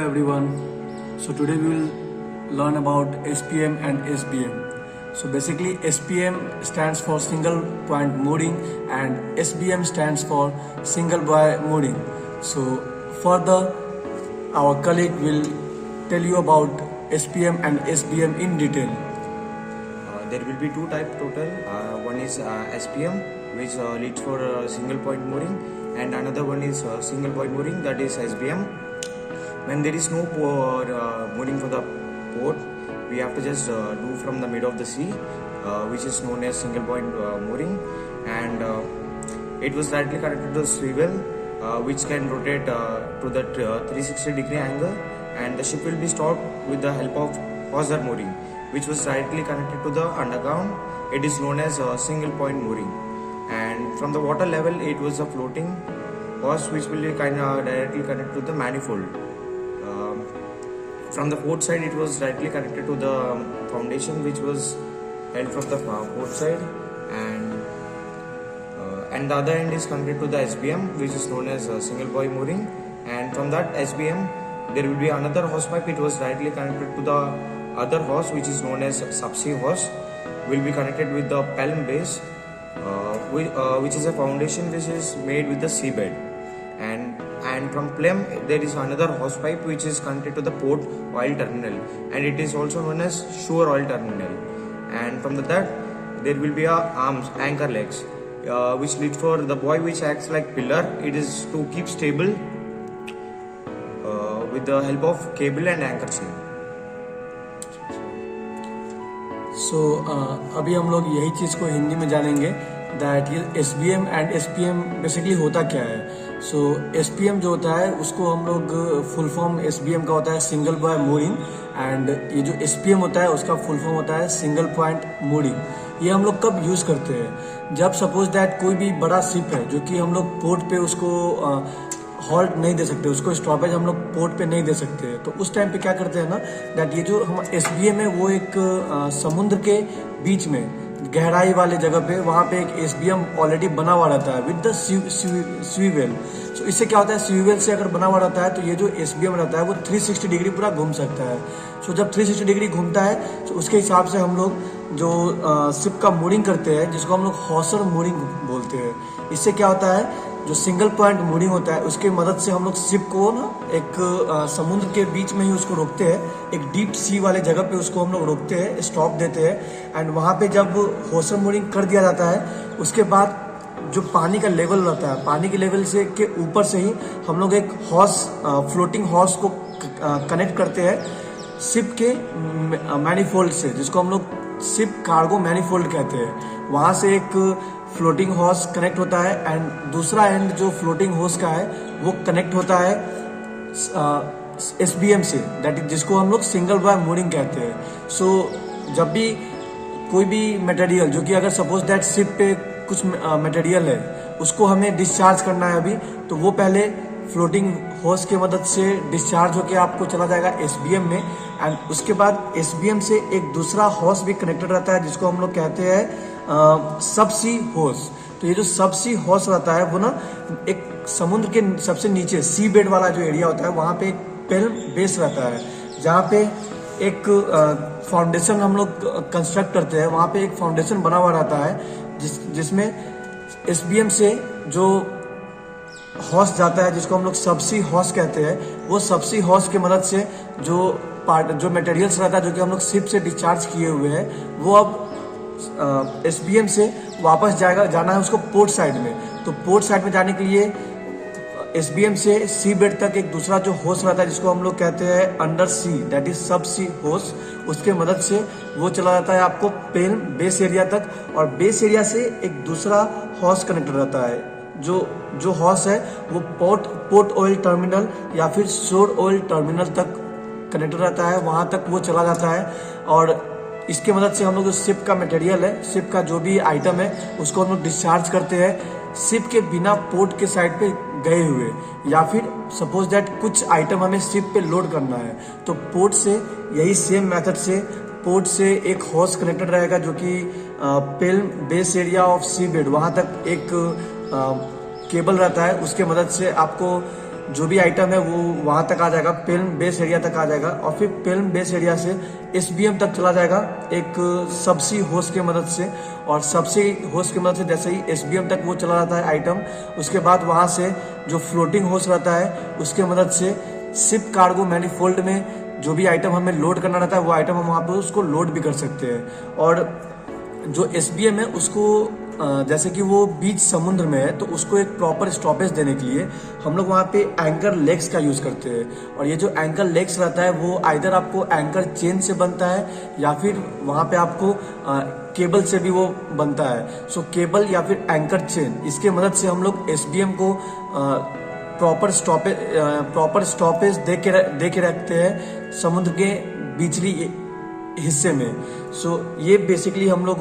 everyone. So today we will learn about SPM and SBM. So basically SPM stands for single point mooring and SBM stands for single buoy mooring. So further our colleague will tell you about SPM and SBM in detail. There will be two types total. One is SPM, which leads for single point mooring, and another one is single point mooring, that is SBM. When there is no mooring for the port, we have to just do from the middle of the sea, which is known as single point mooring, and it was directly connected to the swivel, which can rotate to the 360-degree angle, and the ship will be stopped with the help of hawser mooring, which was directly connected to the underground. It is known as single point mooring, and from the water level it was a floating hawse which will be directly connected to the manifold. From the port side it was directly connected to the foundation, which was held from the port side, and the other end is connected to the SBM, which is known as single buoy mooring, and from that SBM there will be another hawse pipe. It was directly connected to the other hawse, which is known as subsea hawse, will be connected with the pelm base, which is a foundation which is made with the seabed, and from pelm there is another hawse pipe which is connected to the port oil terminal, and it is also known as shore oil terminal, and from that there will be arms, anchor legs, which lead for the buoy, which acts like pillar. It is to keep stable with the help of cable and anchor chain. So अभी हम लोग यही चीज़ को हिंदी में जानेंगे that ये SBM and SPM basically होता क्या है. सो SPM जो होता है उसको हम लोग फुल फॉर्म SBM का होता है सिंगल बॉय मूरिंग, एंड ये जो SPM होता है उसका फुल फॉर्म होता है सिंगल पॉइंट मूरिंग. ये हम लोग कब यूज़ करते हैं? जब सपोज दैट कोई भी बड़ा शिप है जो कि हम लोग पोर्ट पे उसको हॉल्ट नहीं दे सकते, उसको स्टॉपेज हम लोग पोर्ट पे नहीं दे सकते, तो उस टाइम पे क्या करते हैं ना दैट ये जो हम SBM है वो एक समुद्र के बीच में गहराई वाले जगह पे वहाँ पे एक SBM ऑलरेडी बना हुआ रहता है विद द स्वीवेल. सो इससे क्या होता है, स्वीवेल से अगर बना हुआ रहता है तो ये जो SBM रहता है वो 360 डिग्री पूरा घूम सकता है. सो जब 360 डिग्री घूमता है तो उसके हिसाब से हम लोग जो शिप का मूरिंग करते हैं, जिसको हम लोग हॉसर मूरिंग बोलते हैं. इससे क्या होता है, जो सिंगल पॉइंट मूरिंग होता है उसके मदद से हम लोग शिप को ना एक समुद्र के बीच में ही उसको रोकते हैं, एक डीप सी वाले जगह पे उसको हम लोग रोकते हैं, स्टॉप देते हैं, एंड वहाँ पे जब हॉसर मूरिंग कर दिया जाता है उसके बाद जो पानी का लेवल रहता है, पानी के लेवल से के ऊपर से ही हम लोग एक हॉर्स फ्लोटिंग हॉर्स को कनेक्ट करते हैं शिप के मैनीफोल्ड से, जिसको हम लोग शिप कार्गो मैनीफोल्ड कहते हैं. वहाँ से एक फ्लोटिंग हॉर्स कनेक्ट होता है एंड दूसरा एंड जो फ्लोटिंग हॉर्स का है वो कनेक्ट होता है SBM से, दैट इज जिसको हम लोग सिंगल बॉय मूरिंग कहते हैं. सो जब भी कोई भी मटेरियल जो कि अगर सपोज दैट शिप पे कुछ मटेरियल है उसको हमें डिस्चार्ज करना है अभी, तो वो पहले फ्लोटिंग हॉर्स की मदद से डिस्चार्ज होकर आपको चला जाएगा SBM में, एंड उसके बाद SBM से एक दूसरा हॉर्स भी कनेक्टेड रहता है जिसको हम लोग कहते हैं सबसी हॉर्स. तो ये जो सबसी हॉर्स रहता है वो ना एक समुद्र के सबसे नीचे सी बेड वाला जो एरिया होता है वहाँ पे एक पेल्म बेस रहता है, जहाँ पे एक फाउंडेशन हम लोग कंस्ट्रक्ट करते हैं. वहाँ पे एक फाउंडेशन बना हुआ रहता है जिसमें SBM से जो हॉर्स जाता है, जिसको हम लोग सबसी हॉर्स कहते हैं, वो सबसी हॉर्स की मदद से जो मटेरियल्स रहता है जो कि हम लोग शिप से डिस्चार्ज किए हुए हैं वो अब SBM से वापस जाना है उसको पोर्ट साइड में. तो पोर्ट साइड में जाने के लिए SBM से सी बेड तक एक दूसरा जो होस रहता है जिसको हम लोग कहते हैं अंडर सी, दैट इज सब सी होस, उसके मदद से वो चला जाता है आपको पेल्म बेस एरिया तक, और बेस एरिया से एक दूसरा हॉर्स कनेक्टेड रहता है. जो हॉर्स है वो पोर्ट ऑयल टर्मिनल या फिर शोर ऑयल टर्मिनल तक कनेक्टेड रहता है, वहाँ तक वो चला जाता है. और इसके मदद से हम लोग जो शिप का मटेरियल है, शिप का जो भी आइटम है उसको हम लोग डिस्चार्ज करते हैं शिप के बिना पोर्ट के साइड पे गए हुए, या फिर सपोज दैट कुछ आइटम हमें शिप पे लोड करना है तो पोर्ट से यही सेम मेथड से पोर्ट से एक हॉर्स कनेक्टेड रहेगा जो कि पेल्म base area of sea bed वहाँ तक एक केबल रहता है, उसके मदद से आपको जो भी आइटम है वो वहां तक आ जाएगा, फिल्म बेस एरिया तक आ जाएगा, और फिर फिल्म बेस एरिया से SBM तक चला जाएगा एक सबसी होस्ट की मदद से। और सबसी होस्ट की मदद से जैसे ही SBM तक वो चला जाता है आइटम, उसके बाद वहां से जो फ्लोटिंग होस्ट रहता है उसके मदद से शिप कार्गो मैनिफोल्ड में जो भी आइटम हमें लोड करना रहता है वो आइटम हम वहाँ पे उसको लोड भी कर सकते हैं। और जो SBM है उसको जैसे कि वो बीच समुद्र में है तो उसको एक प्रॉपर स्टॉपेज देने के लिए हम लोग वहाँ पे एंकर लेग्स का यूज करते हैं। और ये जो एंकर लेग्स रहता है वो आइदर आपको एंकर चेन से बनता है या फिर वहाँ पे आपको केबल से भी वो बनता है। सो केबल या फिर एंकर चेन, इसके मदद से हम लोग SBM को प्रॉपर स्टॉपेज दे के रखते हैं समुद्र के बिचली हिस्से में। सो ये बेसिकली हम लोग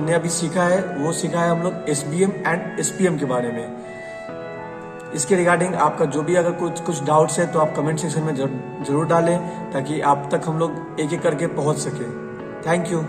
ने अभी सीखा है, वो सीखा है हम लोग SBM एंड SPM के बारे में। इसके रिगार्डिंग आपका जो भी अगर कुछ डाउट्स है तो आप कमेंट सेक्शन में जरूर डालें ताकि आप तक हम लोग एक एक करके पहुंच सके। Thank you.